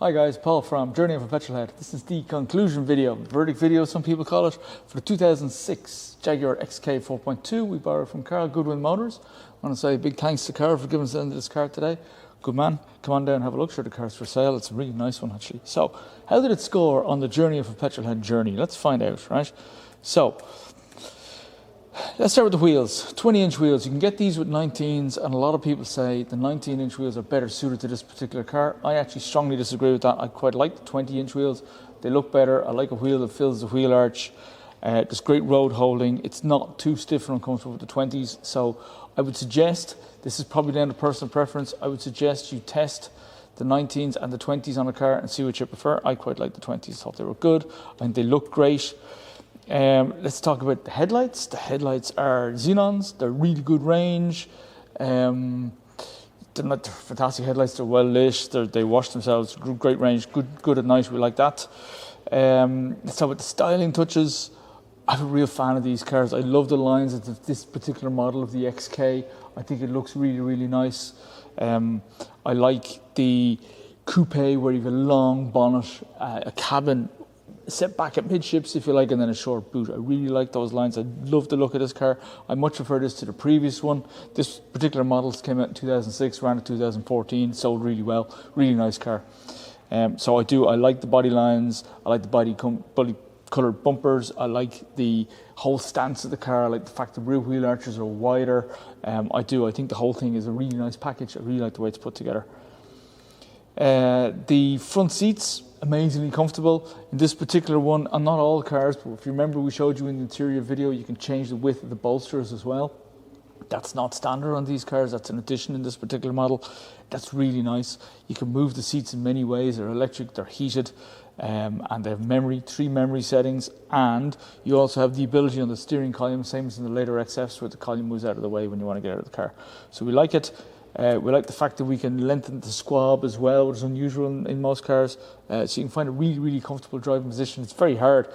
Hi guys, Paul from Journey of a Petrolhead. This is the conclusion video, verdict video some people call it, for the 2006 Jaguar XK 4.2 we borrowed from Carl Goodwin Motors. I want to say a big thanks to Carl for giving us the end of this car today. Good man, come on down and have a look. Sure, the car's for sale. It's a really nice one actually. So, how did it score on the Journey of a Petrolhead journey? Let's find out, right? So, let's start with the wheels. 20-inch wheels. You can get these with 19s, and a lot of people say the 19-inch wheels are better suited to this particular car. I actually strongly disagree with that. I quite like the 20-inch wheels. They look better. I like a wheel that fills the wheel arch. There's great road holding. It's not too stiff and uncomfortable with the 20s. So I would suggest, this is probably down to personal preference, I would suggest you test the 19s and the 20s on a car and see what you prefer. I quite like the 20s. Thought they were good. I think they look great. Let's talk about the headlights. The headlights are xenons. They're really good range. They're not fantastic headlights. They're well lit. They wash themselves. Great range. Good at night. We like that. Let's talk about the styling touches. I'm a real fan of these cars. I love the lines of this particular model of the XK. I think it looks really, really nice. I like the coupe where you have a long bonnet, a cabin set back at midships, if you like, and then a short boot. I really like those lines. I love the look of this car. I much prefer this to the previous one. This particular model came out in 2006, ran in 2014, sold really well. Really nice car. So I like the body lines. I like the body coloured bumpers. I like the whole stance of the car. I like the fact the rear wheel arches are wider. I think the whole thing is a really nice package. I really like the way it's put together. The front seats, amazingly comfortable. In this particular one, on not all cars, but if you remember we showed you in the interior video, you can change the width of the bolsters as well. That's not standard on these cars. That's an addition in this particular model. That's really nice. You can move the seats in many ways. They're electric, they're heated, and they have 3 memory settings, and you also have the ability on the steering column, same as in the later XFs, where the column moves out of the way when you want to get out of the car. So we like it. We like the fact that we can lengthen the squab as well, which is unusual in most cars. So you can find a really, really comfortable driving position. It's very hard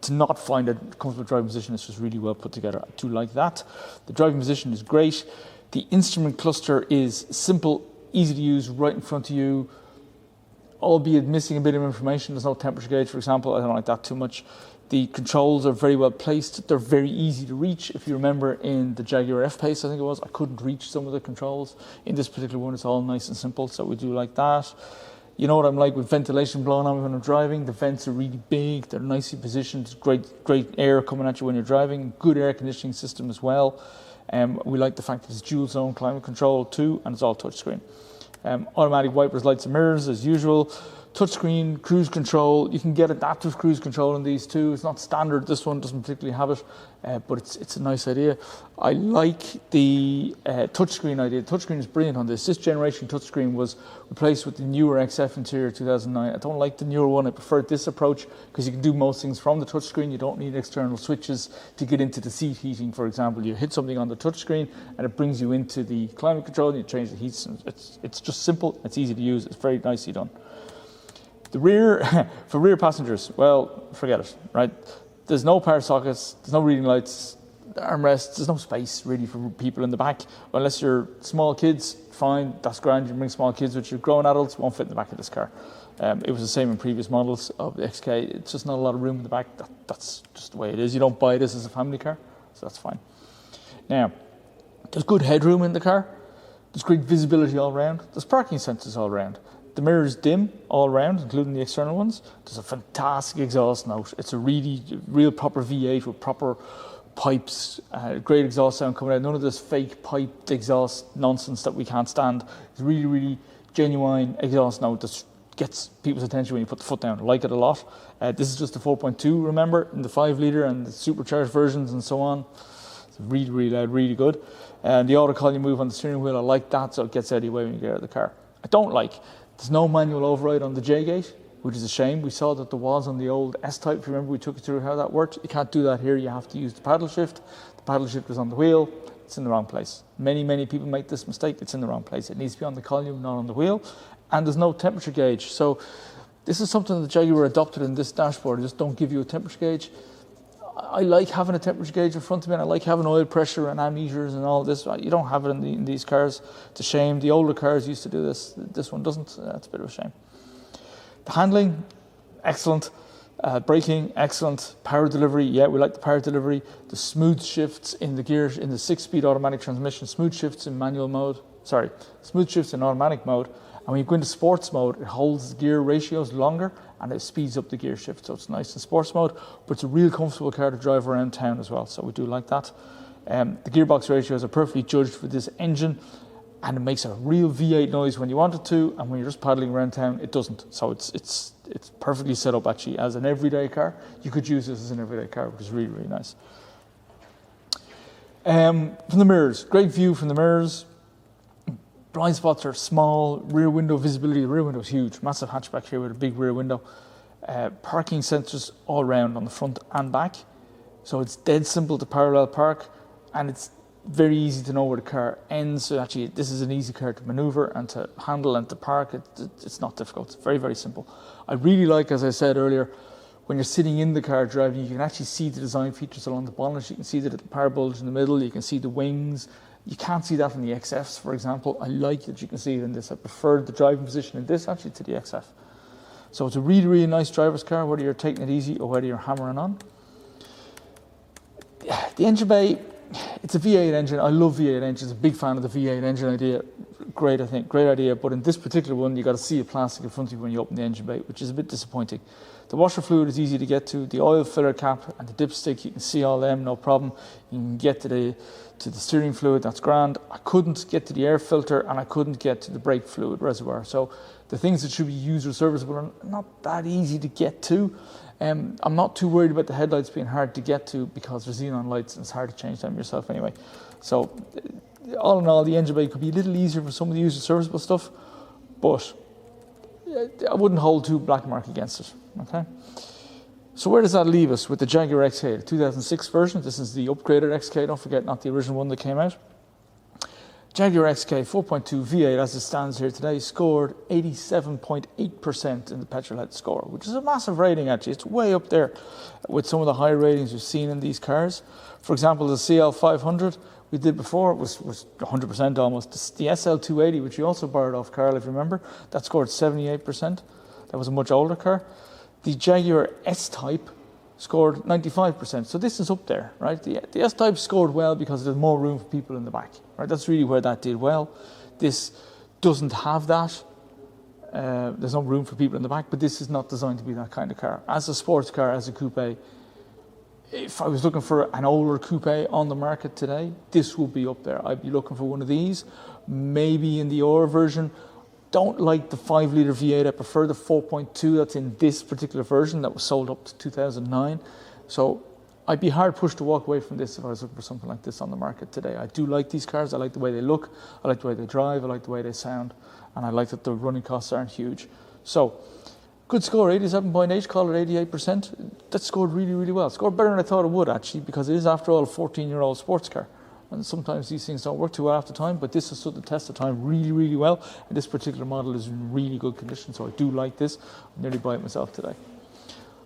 to not find a comfortable driving position. It's just really well put together. I do like that. The driving position is great. The instrument cluster is simple, easy to use, right in front of you, albeit missing a bit of information. There's no temperature gauge, for example. I don't like that too much. The controls are very well placed. They're very easy to reach. If you remember in the Jaguar F-Pace, I think it was, I couldn't reach some of the controls. In this particular one, it's all nice and simple, so we do like that. You know what I'm like with ventilation blowing on me when I'm driving? The vents are really big. They're nicely positioned. Great air coming at you when you're driving. Good air conditioning system as well. We like the fact that it's dual zone climate control too, and it's all touchscreen. Automatic wipers, lights and mirrors as usual. Touchscreen, cruise control. You can get adaptive cruise control in these too. It's not standard. This one doesn't particularly have it, but it's a nice idea. I like the touchscreen idea. The touchscreen is brilliant on this. This generation touchscreen was replaced with the newer XF interior 2009. I don't like the newer one. I prefer this approach because you can do most things from the touchscreen. You don't need external switches to get into the seat heating, for example. You hit something on the touchscreen and it brings you into the climate control and you change the heat. It's just simple. It's easy to use. It's very nicely done. The rear, for rear passengers, well, forget it, right? There's no power sockets, there's no reading lights, armrests, there's no space really for people in the back. Unless you're small kids, fine, that's grand, you bring small kids with you. Grown adults won't fit in the back of this car. It was the same in previous models of the XK. It's just not a lot of room in the back. That's just the way it is. You don't buy this as a family car, so that's fine. Now, there's good headroom in the car. There's great visibility all around. There's parking sensors all around. The mirror is dim all around, including the external ones. There's a fantastic exhaust note. It's a real proper V8 with proper pipes, great exhaust sound coming out. None of this fake piped exhaust nonsense that we can't stand. It's really, really genuine exhaust note that gets people's attention when you put the foot down. I like it a lot. This is just the 4.2, remember, in the 5 litre and the supercharged versions and so on. It's really, really loud, really good. And the auto column move on the steering wheel, I like that, so it gets out of your way when you get out of the car. I don't like, there's no manual override on the J-Gate, which is a shame. We saw that there was on the old S-Type. If you remember, we took you through how that worked. You can't do that here. You have to use the paddle shift. The paddle shift is on the wheel. It's in the wrong place. Many, many people make this mistake. It's in the wrong place. It needs to be on the column, not on the wheel. And there's no temperature gauge. So this is something that Jaguar adopted in this dashboard. They just don't give you a temperature gauge. I like having a temperature gauge in front of me, and I like having oil pressure and ammeters and all this. You don't have it in these cars. It's a shame. The older cars used to do this. This one doesn't. That's a bit of a shame. The handling, excellent. Braking, excellent. Power delivery, yeah, we like the power delivery. The smooth shifts in the gears, in the 6-speed automatic transmission, smooth shifts in smooth shifts in automatic mode. And when you go into sports mode, it holds the gear ratios longer and it speeds up the gear shift. So it's nice in sports mode, but it's a real comfortable car to drive around town as well. So we do like that. The gearbox ratios are perfectly judged for this engine, and it makes a real V8 noise when you want it to, and when you're just paddling around town, it doesn't. So it's perfectly set up actually as an everyday car. You could use this as an everyday car, which is really, really nice. From the mirrors, great view from the mirrors. Blind spots are small. Rear window visibility, the rear window is huge. Massive hatchback here with a big rear window. Parking sensors all around on the front and back. So it's dead simple to parallel park, and it's very easy to know where the car ends. So actually, this is an easy car to maneuver and to handle and to park. It's not difficult. It's very, very simple. I really like, as I said earlier, when you're sitting in the car driving, you can actually see the design features along the bonnet. You can see the power bulge in the middle. You can see the wings. You can't see that in the XFs, for example. I like that you can see it in this. I prefer the driving position in this actually to the XF. So it's a really, really nice driver's car, whether you're taking it easy or whether you're hammering on. The engine bay, it's a V8 engine. I love V8 engines. A big fan of the V8 engine idea. Great, I think. Great idea. But in this particular one, you got to see a plastic in front of you when you open the engine bay, which is a bit disappointing. The washer fluid is easy to get to. The oil filler cap and the dipstick, you can see all them, no problem. You can get to the steering fluid, that's grand. I couldn't get to the air filter and I couldn't get to the brake fluid reservoir. So the things that should be user serviceable are not that easy to get to. I'm not too worried about the headlights being hard to get to because they're xenon lights and it's hard to change them yourself anyway. So all in all, the engine bay could be a little easier for some of the user serviceable stuff, but I wouldn't hold too black mark against it. Okay. So where does that leave us with the Jaguar XK, the 2006 version? This is the upgraded XK, don't forget, not the original one that came out. Jaguar XK 4.2 V8 as it stands here today scored 87.8% in the petrolhead score, which is a massive rating actually. It's way up there with some of the high ratings we've seen in these cars. For example, the CL500 we did before was 100% almost. The SL280, which you also borrowed off Carl, if you remember, that scored 78%. That was a much older car. The Jaguar S-Type scored 95%. So this is up there, right? The S-Type scored well because there's more room for people in the back, right? That's really where that did well. This doesn't have that. There's no room for people in the back, but this is not designed to be that kind of car. As a sports car, as a coupe, if I was looking for an older coupe on the market today, this would be up there. I'd be looking for one of these, maybe in the R version. Don't like the 5-litre V8. I prefer the 4.2 that's in this particular version that was sold up to 2009. So I'd be hard pushed to walk away from this if I was looking for something like this on the market today. I do like these cars. I like the way they look. I like the way they drive. I like the way they sound. And I like that the running costs aren't huge. So good score, 87.8, call it 88%. That scored really, really well. Scored better than I thought it would actually, because it is after all a 14-year-old sports car. And sometimes these things don't work too well after time, but this has stood the test of time really, really well. And this particular model is in really good condition, so I do like this. I nearly buy it myself today.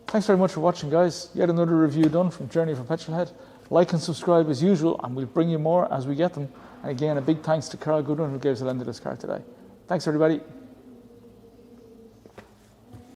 Thanks very much for watching, guys. Yet another review done from Journey from Petrolhead. Like and subscribe as usual, and we'll bring you more as we get them. And again, a big thanks to Carl Goodwin who gave us a lend of this car today. Thanks, everybody.